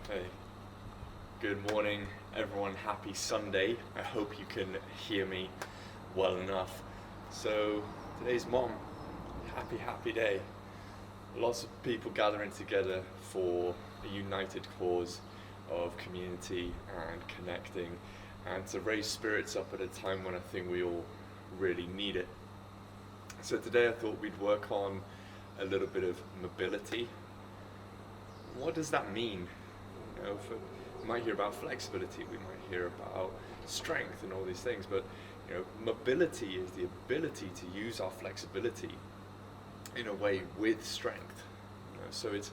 Hey, good morning, everyone. Happy Sunday. I hope you can hear me well enough. So, today's Mom. Happy day. Lots of people gathering together for a united cause of community and connecting and to raise spirits up at a time when I think we all really need it. So, today I thought we'd work on a little bit of mobility. What does that mean? We might hear about flexibility, we might hear about strength and all these things, but mobility is the ability to use our flexibility in a way with strength. So it's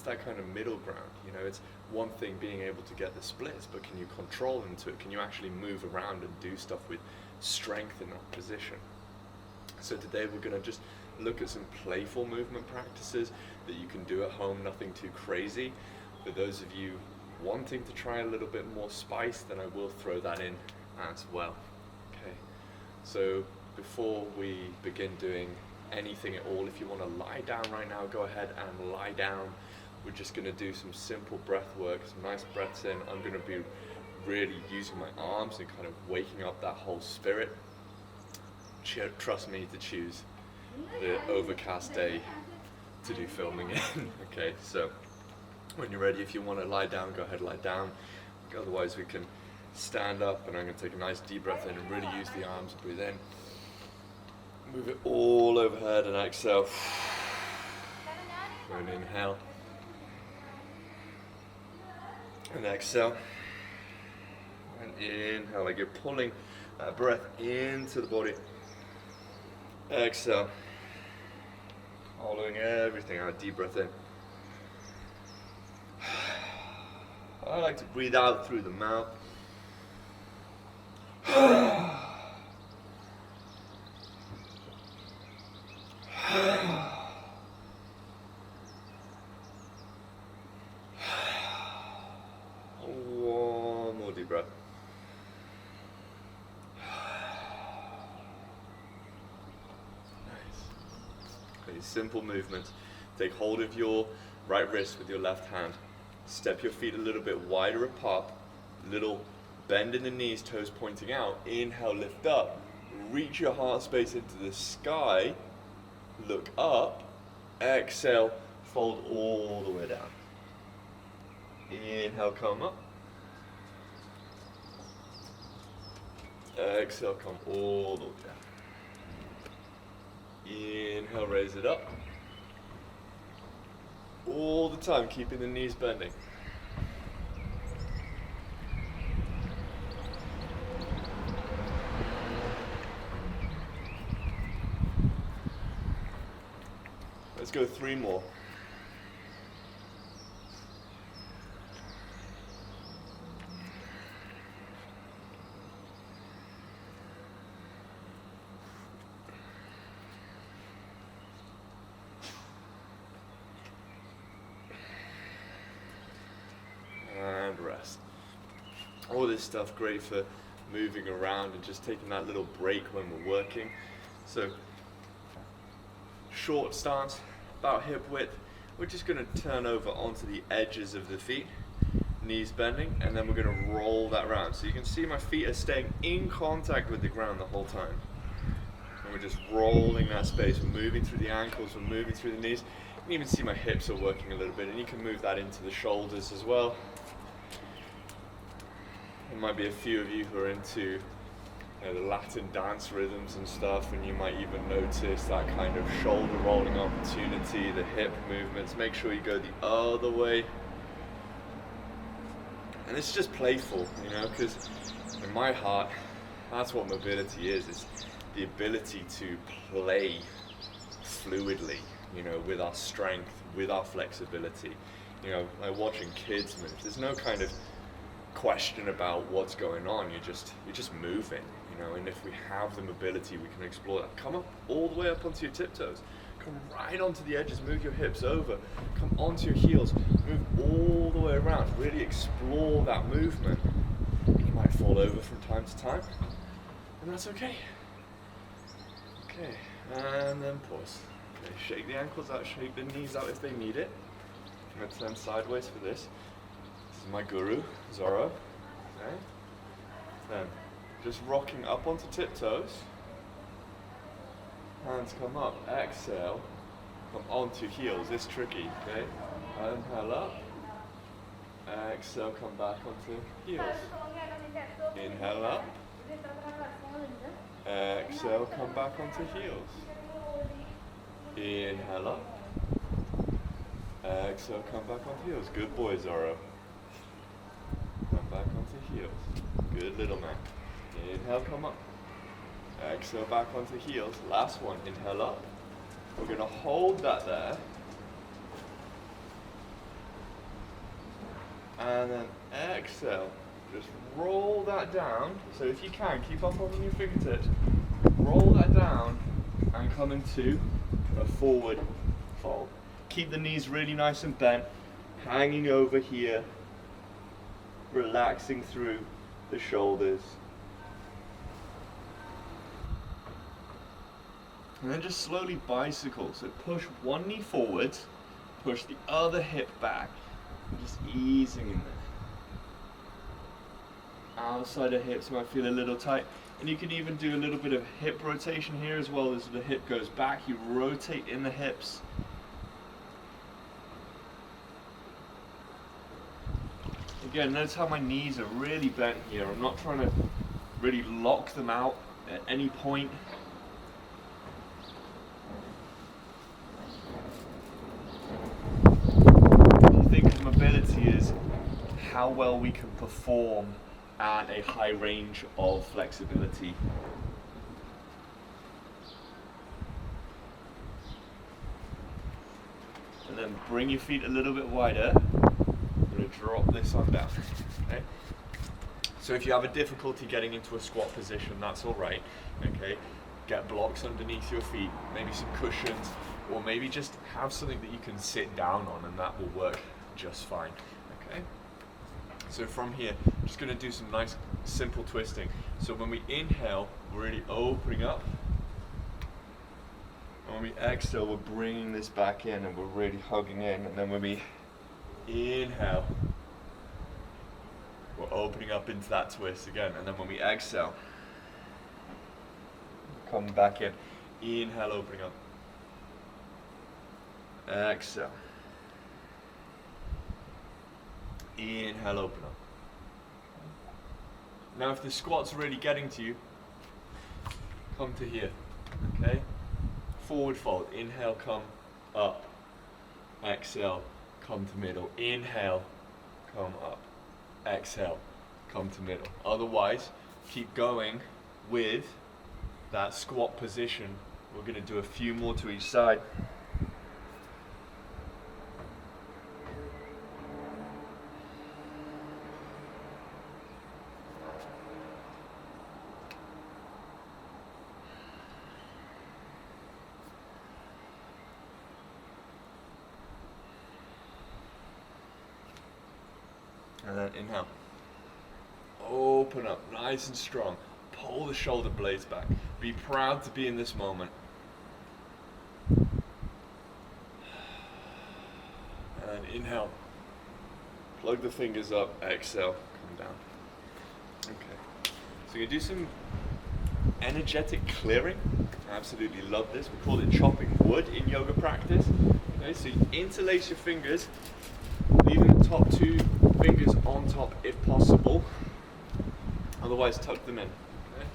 that kind of middle ground. It's one thing being able to get the splits, but can you control into it? Can you actually move around and do stuff with strength in that position? So today we're going to just look at some playful movement practices that you can do at home, nothing too crazy. For those of you wanting to try a little bit more spice, then I will throw that in as well. Okay, so before we begin doing anything at all, if you want to lie down right now, go ahead and lie down. We're just going to do some simple breath work, some nice breaths in. I'm going to be really using my arms and kind of waking up that whole spirit. Trust me to choose the overcast day to do filming in. Okay, so when you're ready, if you want to lie down, go ahead, lie down. Otherwise, we can stand up, and I'm going to take a nice deep breath in and really use the arms. Breathe in. Move it all overhead and exhale. And inhale. And exhale. And inhale, like you're pulling that breath into the body. Exhale. Following everything out, deep breath in. I like to breathe out through the mouth. One more deep breath. Nice. Okay, simple movements. Take hold of your right wrist with your left hand. Step your feet a little bit wider apart, little bend in the knees, toes pointing out. Inhale, lift up, reach your heart space into the sky, look up, exhale, fold all the way down. Inhale, come up. Exhale, come all the way down. Inhale, raise it up. All the time, keeping the knees bending. Let's go 3 more. And rest. All this stuff great for moving around and just taking that little break when we're working. So short stance, about hip width. We're just going to turn over onto the edges of the feet, knees bending, and then we're going to roll that round. So you can see my feet are staying in contact with the ground the whole time. And we're just rolling that space. We're moving through the ankles, we're moving through the knees. You can even see my hips are working a little bit, and you can move that into the shoulders as well. There might be a few of you who are into the Latin dance rhythms and stuff, and you might even notice that kind of shoulder rolling opportunity, the hip movements. Make sure you go the other way. And it's just playful, because in my heart, that's what mobility is. It's the ability to play fluidly, with our strength, with our flexibility. Like watching kids move. There's no kind of question about what's going on. You're just moving, and if we have the mobility, we can explore that. Come up all the way up onto your tiptoes. Come right onto the edges, move your hips over. Come onto your heels, move all the way around. Really explore that movement. You might fall over from time to time, and that's okay. Okay, and then pause. Okay, shake the ankles out, shake the knees out if they need it. I'm going to turn sideways for this. is my guru, Zorro. Okay. Then just rocking up onto tiptoes. Hands come up, exhale, come onto heels. It's tricky, okay? Inhale up, exhale, come back onto heels. Inhale up, exhale, come back onto heels. Inhale up, exhale, come back onto heels. Good boy, Zorro. Come back onto heels. Good little man. Inhale, come up. Exhale, back onto heels. Last one, inhale up. We're going to hold that there. And then exhale. Just roll that down. So if you can, keep up on your fingertips. Roll that down and come into a forward fold. Keep the knees really nice and bent, hanging over here, relaxing through the shoulders. And then just slowly bicycle. So push one knee forward, push the other hip back, and just easing in there. Outside of hips might feel a little tight. And you can even do a little bit of hip rotation here as well. As the hip goes back, you rotate in the hips. Again, notice how my knees are really bent here. I'm not trying to really lock them out at any point. If you think of mobility as how well we can perform at a high range of flexibility. And then bring your feet a little bit wider. I'm going to drop this on down. Okay? So if you have a difficulty getting into a squat position, that's all right. Okay? Get blocks underneath your feet, maybe some cushions, or maybe just have something that you can sit down on, and that will work just fine. Okay? So from here, I'm just going to do some nice simple twisting. So when we inhale, we're really opening up. And when we exhale, we're bringing this back in and we're really hugging in. And then when we inhale, we're opening up into that twist again. And then when we exhale, come back in. Inhale, opening up. Exhale. Inhale, open up. Now if the squat's really getting to you, come to here, okay? Forward fold, inhale, come up. Exhale, come to middle. Inhale, come up. Exhale, come to middle. Otherwise, keep going with that squat position. We're going to do a few more to each side. And then inhale. Open up, nice and strong. Pull the shoulder blades back. Be proud to be in this moment. And inhale. Plug the fingers up, exhale, come down. Okay. So you're going to do some energetic clearing. I absolutely love this. We call it chopping wood in yoga practice. Okay, so you interlace your fingers, leaving the top two fingers on top if possible. Otherwise, tuck them in. Okay?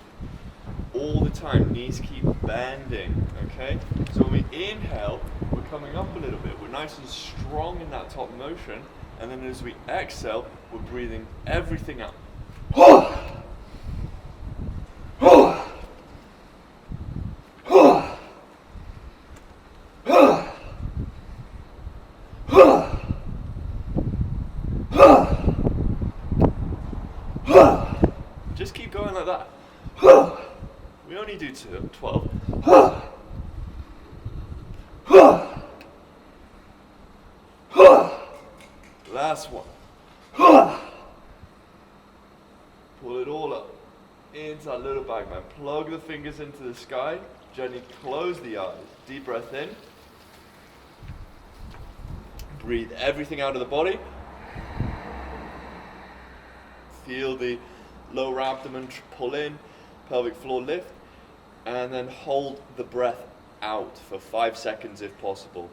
All the time, knees keep bending. Okay? So when we inhale, we're coming up a little bit. We're nice and strong in that top motion. And then as we exhale, we're breathing everything out. Just keep going like that. We only do 12. Last one. Pull it all up into that little bag, man. Plug the fingers into the sky. Gently close the eyes. Deep breath in. Breathe everything out of the body. Feel the lower abdomen pull in, pelvic floor lift, and then hold the breath out for 5 seconds if possible.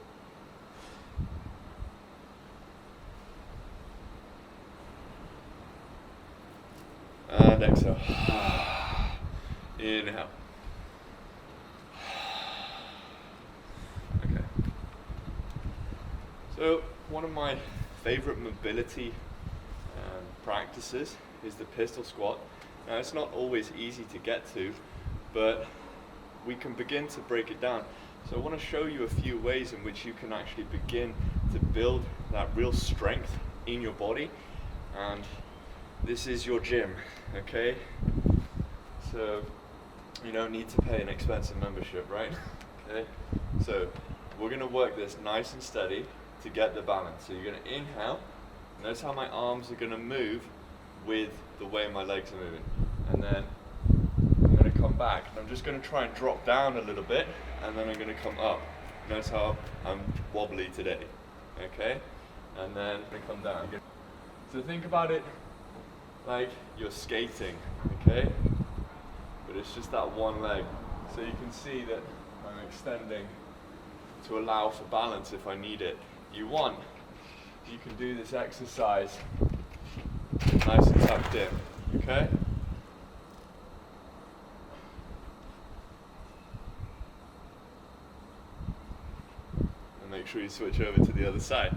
And exhale. Inhale. Okay. So one of my favorite mobility practices is the pistol squat. Now it's not always easy to get to, but we can begin to break it down. So I want to show you a few ways in which you can actually begin to build that real strength in your body, and this is your gym, okay? So you don't need to pay an expensive membership, right? Okay, so we're going to work this nice and steady to get the balance. So you're going to inhale. Notice how my arms are going to move with the way my legs are moving. And then I'm going to come back. And I'm just going to try and drop down a little bit, and then I'm going to come up. Notice how I'm wobbly today. Okay? And then I'm going to come down. So think about it like you're skating, okay? But it's just that one leg. So you can see that I'm extending to allow for balance if I need it. If you want, you can do this exercise nice and tucked in, okay? And make sure you switch over to the other side.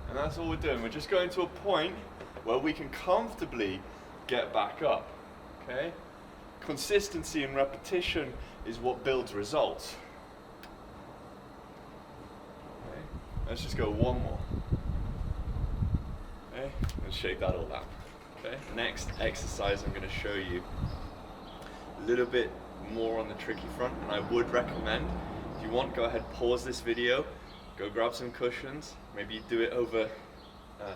And that's all we're doing. We're just going to a point where we can comfortably get back up, okay? Consistency and repetition is what builds results. Okay? Let's just go one more. Okay? Let's shake that all out. Okay? Next exercise I'm going to show you a little bit more on the tricky front, and I would recommend, if you want, go ahead, pause this video, go grab some cushions, maybe do it over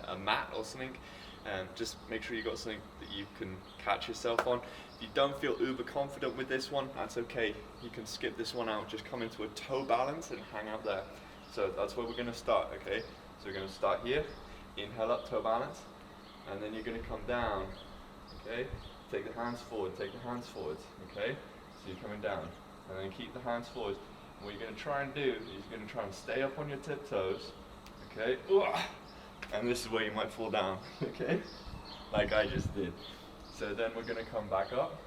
a mat or something, and just make sure you got something that you can catch yourself on. If you don't feel uber confident with this one, that's okay. You can skip this one out, just come into a toe balance and hang out there. So that's where we're going to start, okay? So we're going to start here, inhale up, toe balance, and then you're going to come down, okay? Take the hands forward, take the hands forward, okay? So you're coming down, and then keep the hands forward. And what you're going to try and do is you're going to try and stay up on your tiptoes, okay? And this is where you might fall down, okay? Like I just did. So then we're going to come back up,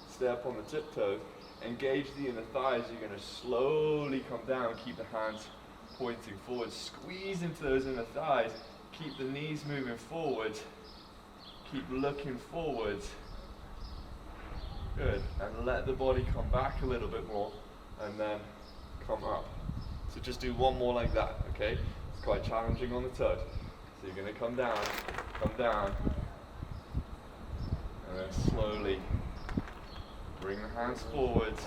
stay up on the tiptoes, engage the inner thighs. You're going to slowly come down, keep the hands pointing forward, squeeze into those inner thighs, keep the knees moving forward, keep looking forward. Good, and let the body come back a little bit more, and then come up. So just do one more like that, okay? It's quite challenging on the toes. So you're going to come down, and then slowly bring the hands forwards,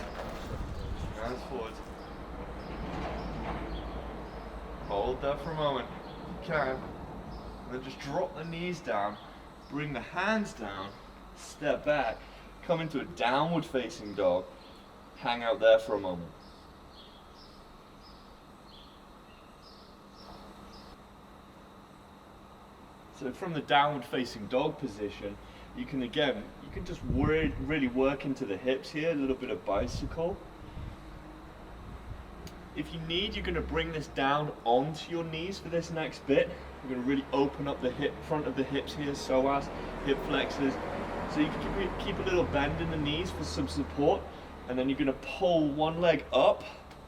hold that for a moment, if you can, and then just drop the knees down, bring the hands down, step back, come into a downward facing dog, hang out there for a moment. So from the downward facing dog position, you can just really work into the hips here, a little bit of bicycle. If you need, you're going to bring this down onto your knees for this next bit. You're going to really open up the front of the hips here, psoas, hip flexors. So you can keep a little bend in the knees for some support, and then you're going to pull one leg up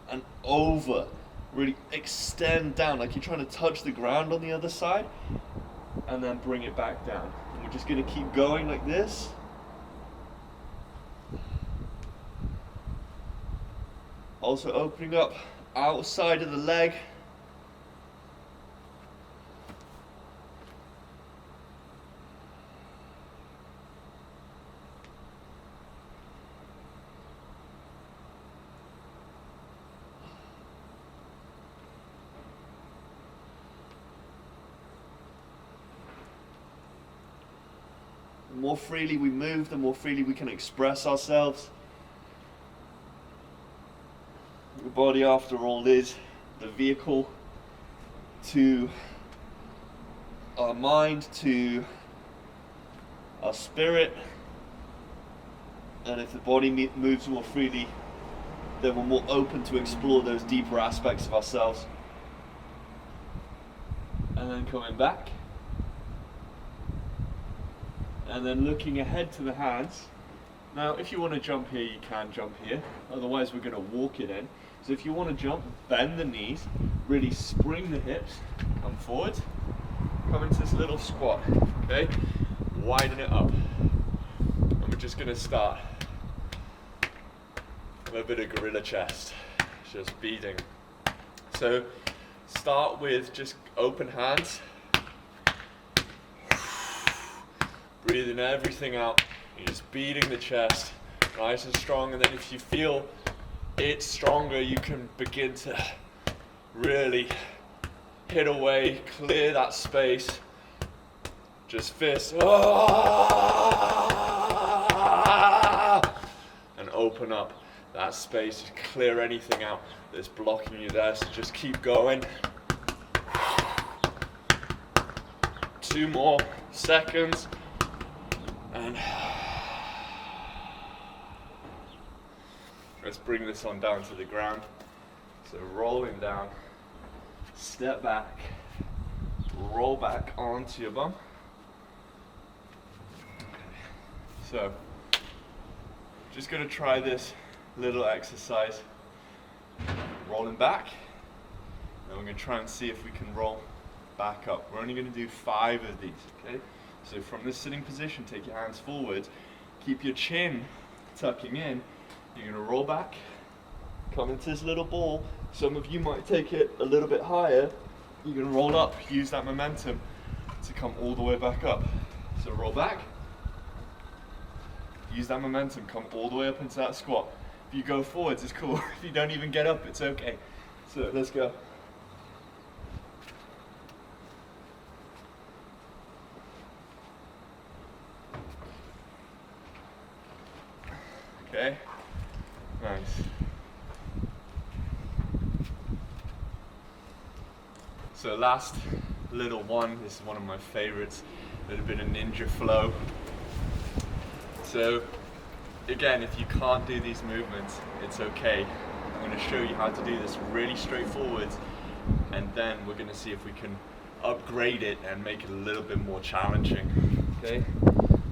and over. Really extend down, like you're trying to touch the ground on the other side, and then bring it back down. And we're just going to keep going like this. Also opening up outside of the leg. The more freely we move, the more freely we can express ourselves. The body, after all, is the vehicle to our mind, to our spirit, and if the body moves more freely, then we're more open to explore those deeper aspects of ourselves. And then coming back, and then looking ahead to the hands. Now, if you want to jump here, you can jump here, otherwise we're going to walk it in. So if you want to jump, bend the knees, really spring the hips, come forward, come into this little squat, okay? Widen it up. And we're just going to start with a bit of gorilla chest, just beating. So start with just open hands, breathing everything out. You're just beating the chest nice and strong, and then if you feel it's stronger, you can begin to really hit away, clear that space, just fist, and open up that space, just clear anything out that's blocking you there. So just keep going. 2 more seconds, and let's bring this on down to the ground. So rolling down, step back, roll back onto your bum. Okay. So just going to try this little exercise, rolling back, and we're going to try and see if we can roll back up. We're only going to do 5 of these, okay? So from this sitting position, take your hands forward, keep your chin tucking in. You're going to roll back, come into this little ball. Some of you might take it a little bit higher. You're going to roll up, use that momentum to come all the way back up. So roll back, use that momentum, come all the way up into that squat. If you go forwards, it's cool. If you don't even get up, it's okay. So let's go. Okay, nice. So last little one, this is one of my favorites, a little bit of ninja flow. So again, if you can't do these movements, it's okay. I'm going to show you how to do this really straightforward, and then we're going to see if we can upgrade it and make it a little bit more challenging. Okay,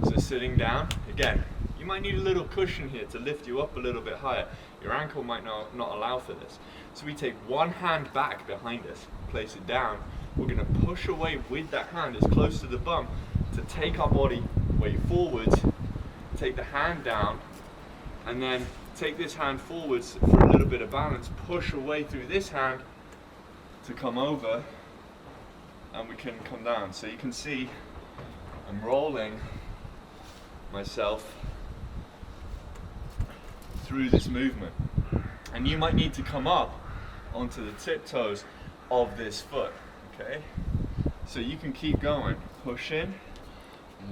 so sitting down, again, you might need a little cushion here to lift you up a little bit higher. Your ankle might not allow for this. So we take one hand back behind us, place it down. We're going to push away with that hand as close to the bum to take our body weight forwards, take the hand down, and then take this hand forwards for a little bit of balance, push away through this hand to come over, and we can come down. So you can see I'm rolling myself through this movement, and you might need to come up onto the tiptoes of this foot, okay? So you can keep going, push in,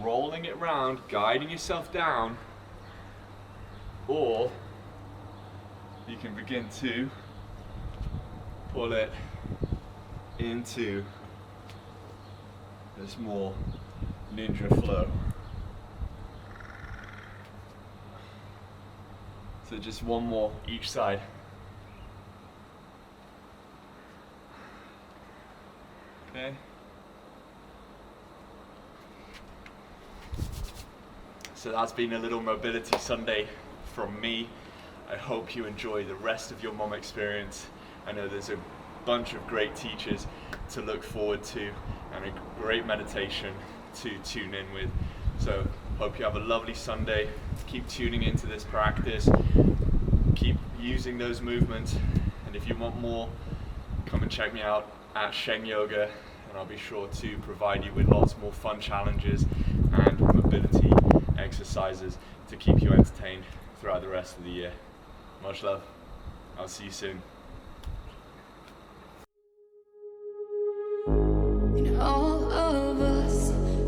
rolling it round, guiding yourself down, or you can begin to pull it into this more ninja flow. So just one more each side. Okay. So that's been a little Mobility Sunday from me. I hope you enjoy the rest of your mom experience. I know there's a bunch of great teachers to look forward to and a great meditation to tune in with. So hope you have a lovely Sunday. Keep tuning into this practice. Keep using those movements. And if you want more, come and check me out at Sheng Yoga, and I'll be sure to provide you with lots more fun challenges and mobility exercises to keep you entertained throughout the rest of the year. Much love. I'll see you soon.